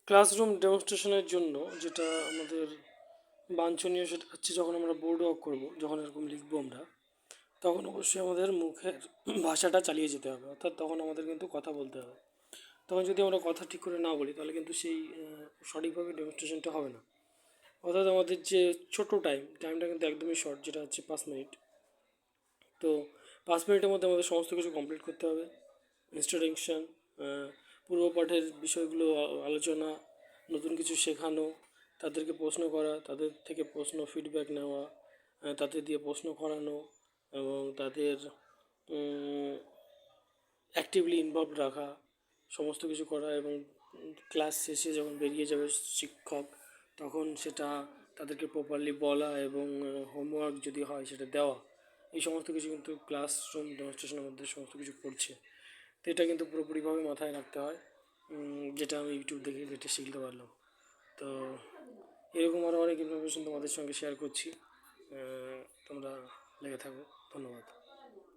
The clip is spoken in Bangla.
ক্লাসরুম ডেমনস্ট্রেশনের জন্য যেটা আমাদের বাঞ্ছনীয় সেটা হচ্ছে যখন আমরা বোর্ড ওয়ার্ক করবো, যখন এরকম লিখবো আমরা, তখন অবশ্যই আমাদের মুখের ভাষাটা চালিয়ে যেতে হবে, অর্থাৎ তখন আমাদের কিন্তু কথা বলতে হবে। তখন যদি আমরা কথা ঠিক করে না বলি তাহলে কিন্তু সেই সঠিকভাবে ডেমনস্ট্রেশনটা হবে না। অর্থাৎ আমাদের যে ছোটো টাইমটা কিন্তু একদমই শর্ট, যেটা হচ্ছে 5 মিনিট। তো 5 মিনিটের মধ্যে আমাদের সমস্ত কিছু কমপ্লিট করতে হবে। ইনস্ট্রাকশন, পূর্ব পাঠের বিষয়গুলো আলোচনা, নতুন কিছু শেখানো, তাদেরকে প্রশ্ন করা, তাদের থেকে প্রশ্ন ফিডব্যাক নেওয়া, তাদের দিয়ে প্রশ্ন করানো এবং তাদের অ্যাক্টিভলি ইনভলভ রাখা, সমস্ত কিছু করা। এবং ক্লাস শেষে যখন বেরিয়ে যাবে শিক্ষক, তখন সেটা তাদেরকে প্রপারলি বলা এবং হোমওয়ার্ক যদি হয় সেটা দেওয়া। এই সমস্ত কিছু কিন্তু ক্লাসরুম ডেমনস্ট্রেশনের মধ্যে সমস্ত কিছু পড়ছে। তো এটা কিন্তু পুরোপুরিভাবে মাথায় রাখতে হয়, যেটা আমি ইউটিউব দেখে যেটা শিখতে পারলাম। তো এরকম আরও অনেক ইনফরমেশন তোমাদের সঙ্গে শেয়ার করছি, তোমরা লেগে থাকো। ধন্যবাদ।